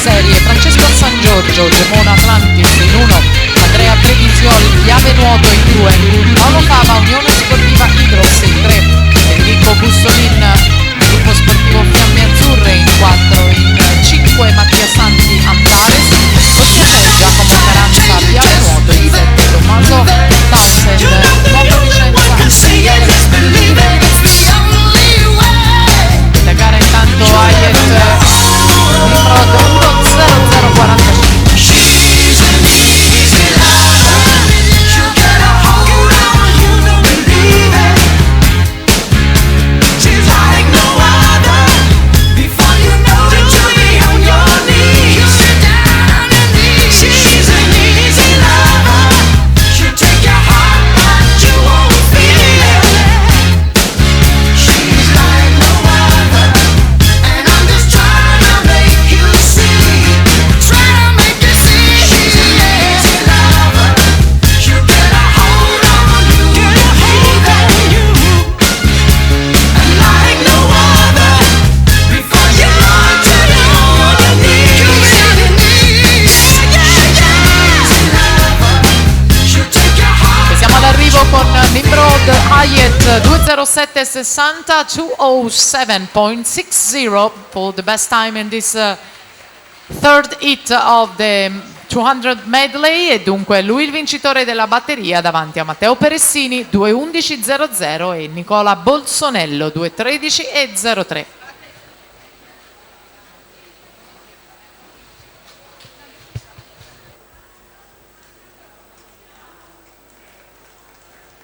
serie: Francesco San Giorgio, Gemona Atlantis in 1, Andrea Previsiol, Piave Nuoto in 2, Paolo Fava, Unione Sportiva Idros in 3, Enrico Bussolin, Gruppo Sportivo Fiamme Azzurre in 4, in 5 Mattia Santi Antares, Ostiatel, Giacomo Caranza, Piave Nuoto in 7, Tommaso Tausend, Nuovo Vicenza 6, la gara intanto Hayet Nimrod 1-0-0-45. Con Nimrod Hayet 2:07:60, 2:07.60 for the best time in this third hit of the 200 medley, e dunque lui il vincitore della batteria davanti a Matteo Peressini 2:11:00 e Nicola Bolsonello 2:13:03.